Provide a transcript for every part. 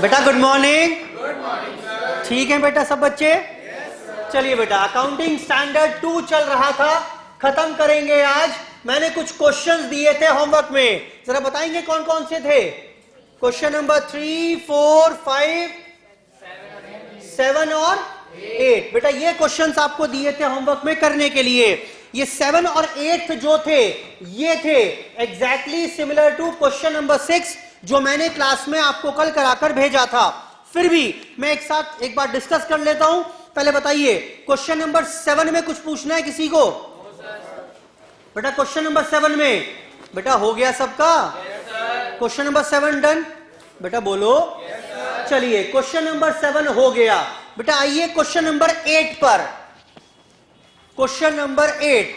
बेटा good morning. ठीक है बेटा सब बच्चे? चलिए बेटा, अकाउंटिंग स्टैंडर्ड 2 चल रहा था, खत्म करेंगे आज। मैंने कुछ क्वेश्चंस दिए थे होमवर्क में, जरा बताएंगे कौन कौन से थे? क्वेश्चन नंबर 3, 4, 5, 7 और 8। बेटा ये क्वेश्चंस आपको दिए थे होमवर्क में करने के लिए। ये 7 और 8 जो थे ये थे exactly similar to question number 6 जो मैंने क्लास में आपको कल कराकर भेजा था। फिर भी मैं एक बार डिस्कस कर लेता हूं। पहले बताइए, क्वेश्चन नंबर 7 में कुछ पूछना है किसी को? बेटा क्वेश्चन नंबर 7 में बेटा हो गया सबका? Question number 7 done? बेटा बोलो। चलिए क्वेश्चन नंबर 7 हो गया। बेटा आइए क्वेश्चन नंबर 8 पर। क्वेश्चन नंबर 8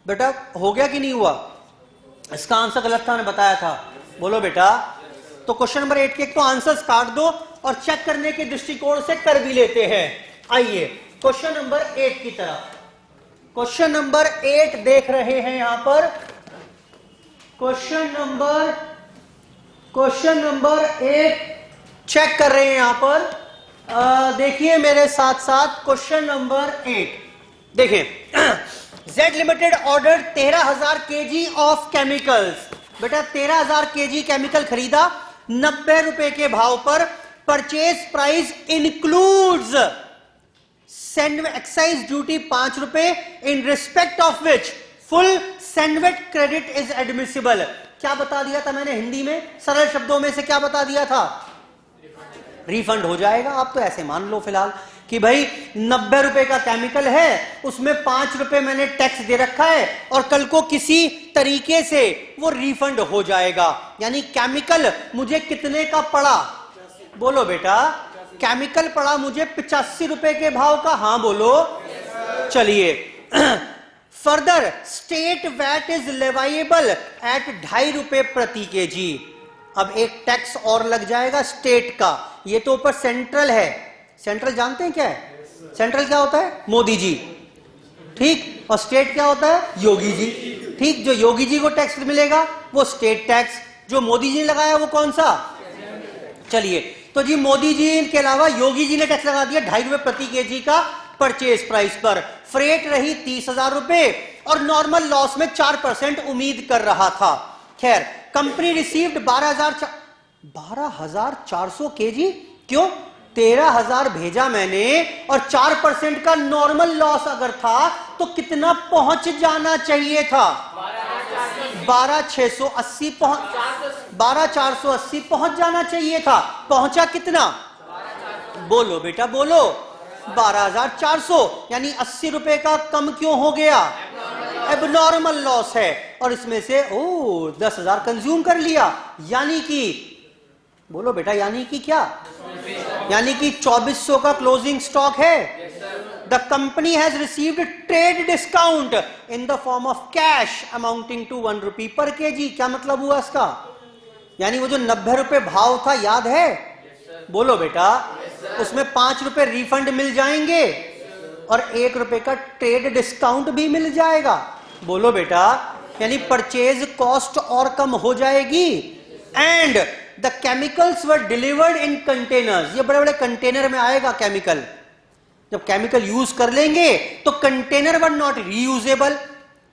बेटा हो गया कि नहीं हुआ? इसका आंसर गलत था, मैंने बताया था। बोलो बेटा। तो क्वेश्चन नंबर 8 के एक तो आंसर्स काट दो और चेक करने के दृष्टिकोण से कर भी लेते हैं। आइए क्वेश्चन नंबर 8 की तरफ। क्वेश्चन नंबर 8 देख रहे हैं यहां पर। क्वेश्चन नंबर 8 चेक कर रहे हैं यहां पर। देखिए मेरे साथ साथ क्वेश्चन नंबर 8 देखिए। Z limited order 13,000 kg of chemicals. बेटा 13,000 kg केमिकल खरीदा 90 रुपए के भाव पर। Purchase price includes excise duty 5 रुपए, in respect of which full sandwich credit is admissible. क्या बता दिया था मैंने हिंदी में? सरल शब्दों में से क्या बता दिया था? रिफंड हो जाएगा। आप तो ऐसे मान लो फिलहाल कि भाई 90 रुपए का केमिकल है, उसमें 5 रुपए मैंने टैक्स दे रखा है और कल को किसी तरीके से वो रिफंड हो जाएगा। यानी केमिकल मुझे कितने का पड़ा? बोलो बेटा। केमिकल पड़ा मुझे 85 रुपए के भाव का। हाँ बोलो। चलिए further state VAT is leviable at 2.5 रुपए प्रति केजी। अब एक टैक्स और लग जाएगा स्टेट का। ये तो ऊपर सेंट्रल है। सेंट्रल जानते हैं क्या है? सेंट्रल क्या होता है? मोदी जी, ठीक। और स्टेट क्या होता है? योगी जी, ठीक। जो योगी जी को टैक्स मिलेगा वो स्टेट टैक्स, जो मोदी जी ने लगाया वो कौन सा? चलिए तो जी मोदी जी के अलावा योगी जी ने टैक्स लगा दिया 2.5 रुपए प्रति केजी का परचेज प्राइस पर। फ्रेट रही 30,000 रुपए और नॉर्मल लॉस में 4% उम्मीद कर रहा था। खैर कंपनी रिसीव्ड 12,400 केजी। क्यों? 13,000 भेजा मैंने और 4% का नॉर्मल लॉस अगर था तो कितना पहुंच जाना चाहिए था? 12,480 पहुंच जाना चाहिए था। पहुंचा कितना? बोलो बेटा बोलो। 12,400। यानी 80 रुपए का कम क्यों हो गया? एबनॉर्मल लॉस है और इसमें से 10,000 कंज्यूम कर लिया। यानी कि बोलो बेटा, यानी कि क्या? यानी कि 2400 का क्लोजिंग स्टॉक है। The company has received trade discount in the form of cash amounting to 1 rupee per KG. क्या मतलब हुआ इसका? यानी वो जो 90 रुपए भाव था याद है? बोलो बेटा। उसमें 5 रुपए रिफंड मिल जाएंगे और 1 रुपए का ट्रेड डिस्काउंट भी मिल जाएगा। बोलो बेटा। यानी परचेज कॉस्ट और कम हो जाएगी। And the chemicals were delivered in containers. ये बड़े बड़े कंटेनर में आएगा केमिकल। जब केमिकल यूज कर लेंगे तो container were not reusable.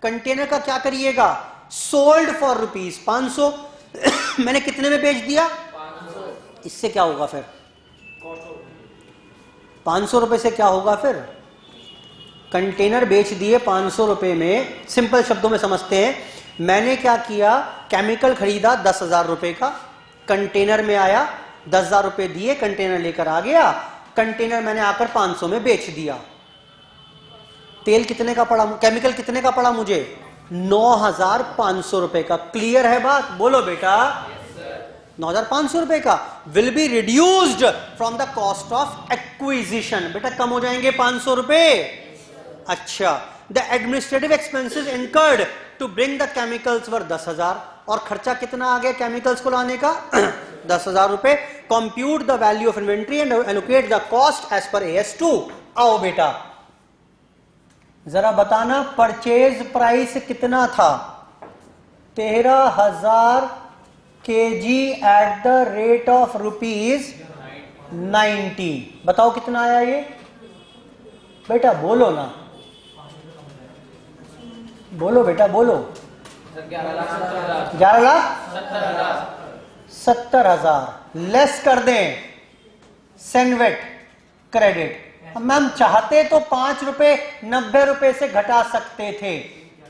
Container का क्या करिएगा? Sold for ₹500। मैंने कितने में बेच दिया? 500। इससे क्या होगा फिर? 500 रुपए से क्या होगा फिर? कंटेनर बेच दिए 500 रुपए में। सिंपल शब्दों में समझते हैं। मैंने क्या किया? केमिकल खरीदा 10,000 रुपए का, कंटेनर में आया, 10,000 रुपए दिए, कंटेनर लेकर आ गया। कंटेनर मैंने आकर 500 में बेच दिया। तेल कितने का पड़ा? केमिकल कितने का पड़ा मुझे? 9,500 रुपए का। क्लियर है बात? बोलो बेटा। 9,500 रुपए का will be reduced from the cost of acquisition. बेटा कम हो जाएंगे 500 रुपए। अच्छा। The administrative expenses incurred to bring the chemicals were 10,000। और खर्चा कितना आ गया केमिकल्स को लाने का? 10,000 रुपए। Compute the value of inventory and allocate the cost as per AS2। आओ बेटा जरा बताना परचेज प्राइस कितना था? 13,000 kg at the rate of ₹90। बताओ कितना आया ये बेटा, बोलो ना, बोलो बेटा बोलो। 11,70,000 लेस कर दें सेनवेट क्रेडिट। मैम चाहते तो ₹5 से घटा सकते थे,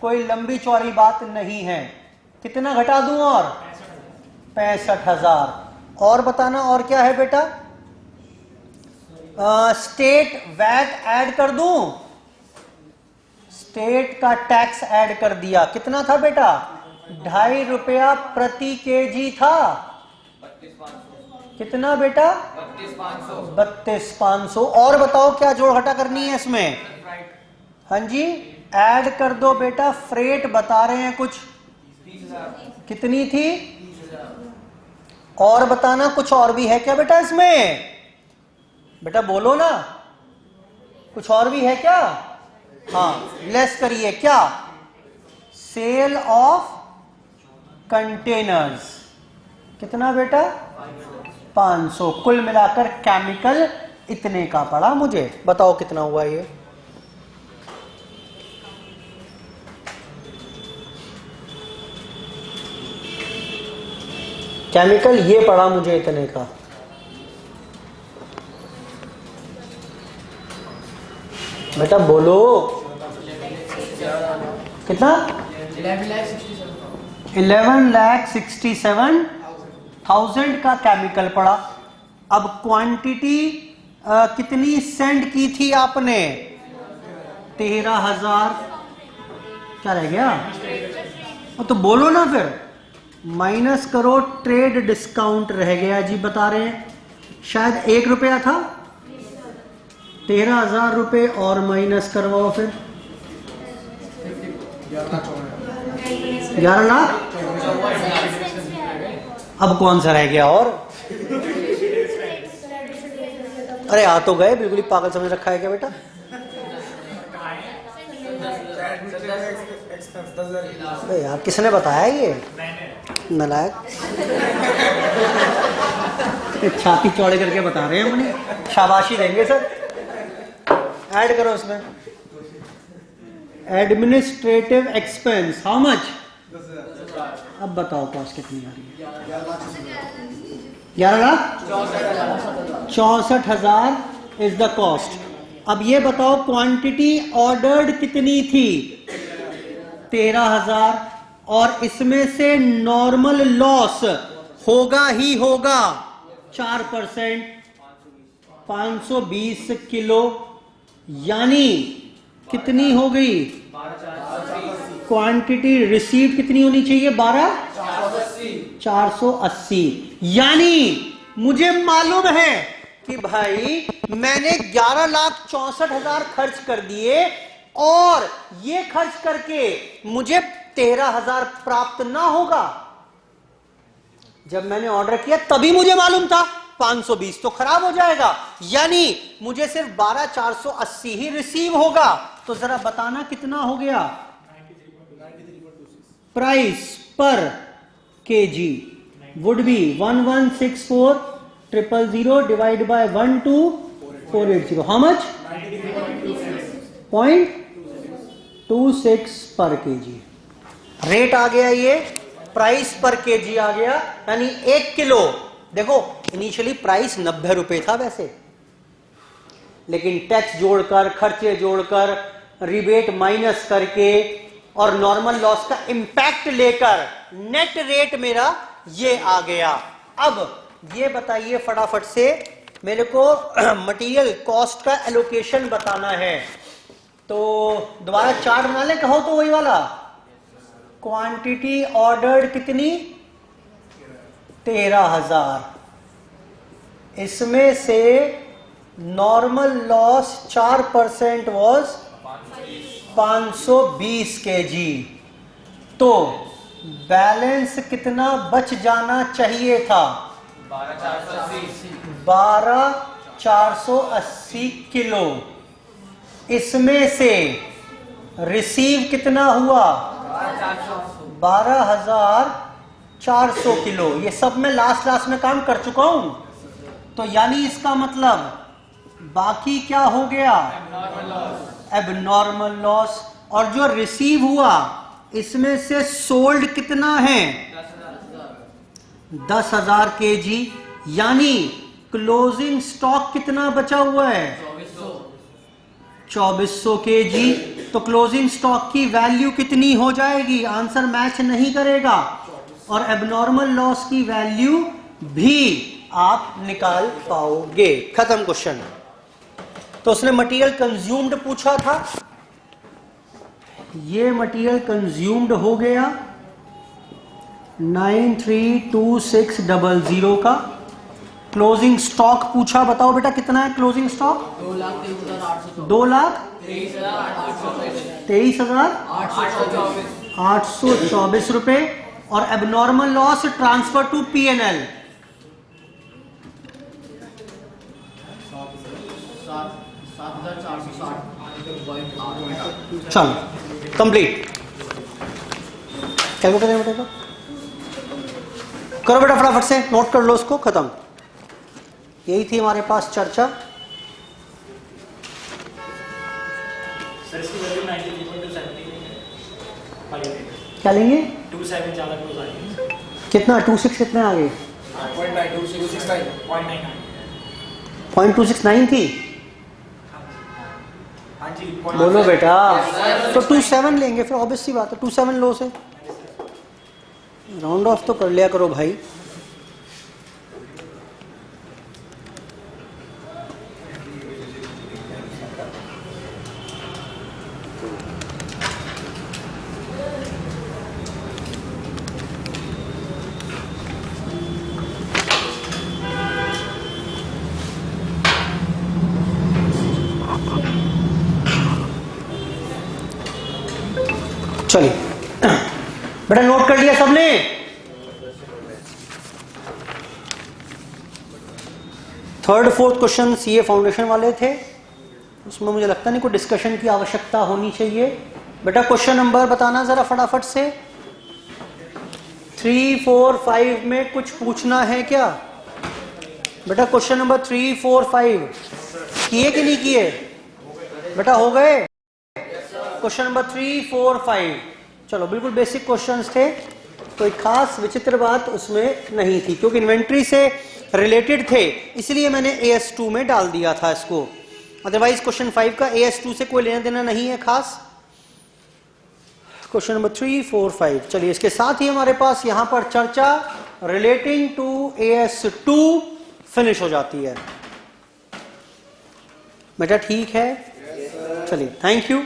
कोई लंबी चौड़ी बात नहीं है। कितना घटा दूं? और 65,000। और बताना और क्या है बेटा? स्टेट वैट ऐड कर दूं? स्टेट का टैक्स ऐड कर दिया। कितना था बेटा? ₹2.5 प्रति केजी था। कितना बेटा? 32,500। और बताओ क्या जोड़ घटा करनी है इसमें? हाँ जी, ऐड कर दो बेटा। फ्रेट बता रहे हैं कुछ, कितनी थी? और बताना कुछ और भी है क्या बेटा इसमें? बेटा बोलो ना, कुछ और भी है क्या? हाँ, लेस करिए। क्या? Sale of containers. कितना बेटा? 500। कुल मिलाकर केमिकल इतने का पड़ा मुझे। बताओ कितना हुआ ये? केमिकल ये पड़ा मुझे इतने का। बेटा बोलो कितना? 11,67,000 का केमिकल पड़ा। अब क्वांटिटी कितनी सेंड की थी आपने? 13,000। क्या रह गया? तो बोलो ना फिर। माइनस करो, ट्रेड डिस्काउंट रह गया जी। बता रहे हैं शायद ₹1 था। 13,000 रुपये और माइनस करवाओ फिर। 11 लाख। अब कौन सा रह गया? और अरे आ तो गए, बिल्कुल ही पागल समझ रखा है क्या बेटा? अरे यार किसने बताया ये? नालायक। छाती चौड़े करके बता रहे हैं मुझे, शाबाशी देंगे सर। ऐड करो इसमें। Administrative expense how much? अब बताओ कॉस्ट कितनी आ रही है? 11,64,000 इज द कॉस्ट। अब ये बताओ क्वांटिटी ऑर्डर्ड कितनी थी? 13,000। और इसमें से नॉर्मल लॉस होगा ही होगा 4%, 520 किलो। यानी कितनी हो गई? क्वांटिटी रिसीव्ड कितनी होनी चाहिए? 480। यानी मुझे मालूम है कि भाई मैंने 11,64,000 खर्च कर दिए और ये खर्च करके मुझे 13,000 प्राप्त ना होगा। जब मैंने ऑर्डर किया तभी मुझे मालूम था 520 तो खराब हो जाएगा, यानी मुझे सिर्फ 12,480 ही रिसीव होगा। तो जरा बताना कितना हो गया? प्राइस पर KG would be 1164,000 divide by 12,480। How much? 0.26 पर केजी। रेट आ गया, ये प्राइस पर केजी आ गया। यानी 1 किलो, देखो इनिशियली प्राइस 90 रुपए था वैसे, लेकिन टैक्स जोड़कर, खर्चे जोड़कर, रिबेट माइनस करके और नॉर्मल लॉस का इंपैक्ट लेकर नेट रेट मेरा ये आ गया। अब ये बताइए फटाफट से, मेरे को मटेरियल कॉस्ट का एलोकेशन बताना है। तो दोबारा चार्ट बना ले, कहो तो वही वाला। क्वांटिटी ऑर्डर्ड कितनी? 13,000। इसमें से नॉर्मल लॉस 4% वॉज 520 केजी। तो बैलेंस कितना बच जाना चाहिए था? 12,480 किलो। इसमें से रिसीव कितना हुआ? 400 किलो। ये सब मैं लास्ट में काम कर चुका हूं। तो यानी इसका मतलब बाकी क्या हो गया? Abnormal loss. और जो रिसीव हुआ इसमें से सोल्ड कितना है? 10,000 केजी। यानी क्लोजिंग स्टॉक कितना बचा हुआ है? 2400 केजी। तो क्लोजिंग स्टॉक की वैल्यू कितनी हो जाएगी? आंसर मैच नहीं करेगा। और एबनॉर्मल लॉस की वैल्यू भी आप निकाल पाओगे। खत्म क्वेश्चन। तो उसने मटेरियल कंज्यूम्ड पूछा था, ये मटेरियल कंज्यूम्ड हो गया 932600 का। क्लोजिंग स्टॉक पूछा, बताओ बेटा कितना है क्लोजिंग स्टॉक? 2,23,824 रुपए। और abnormal loss transfer to P&L 7,460। चलो कंप्लीट। कैलकुलेटर बेटा करो बेटा, फटाफट से नोट कर लो उसको। खत्म। यही थी हमारे पास चर्चा। क्या लेंगे? 27 ज्यादा क्लोज आएंगे। कितना? 26 कितने आ गए? 0.269 थी। हाँ जी, बोलो बेटा। तो 27 लेंगे फिर, ऑब्वियस सी बात है। 27 लो से राउंड ऑफ तो कर लिया करो भाई। चलिए बेटा, नोट कर लिया सबने? थर्ड फोर्थ क्वेश्चन ये फाउंडेशन वाले थे, उसमें मुझे लगता नहीं कोई डिस्कशन की आवश्यकता होनी चाहिए। बेटा क्वेश्चन नंबर बताना जरा फटाफट से। 3, 4, 5 में कुछ पूछना है क्या बेटा? क्वेश्चन नंबर 3, 4, 5 किए कि नहीं किए बेटा? हो गए। क्वेश्चन नंबर 3, 4, 5 चलो बिल्कुल बेसिक क्वेश्चंस थे, कोई खास विचित्र बात उसमें नहीं थी, क्योंकि इन्वेंट्री से रिलेटेड थे इसलिए मैंने AS2 में डाल दिया था इसको। अदरवाइज क्वेश्चन 5 का AS2 से कोई लेना देना नहीं है खास। क्वेश्चन नंबर 3, 4, 5 चलिए इसके साथ ही हमारे पास यहां पर चर्चा रिलेटिंग टू AS2 फिनिश हो जाती है। बेटा ठीक है, चलिए थैंक यू।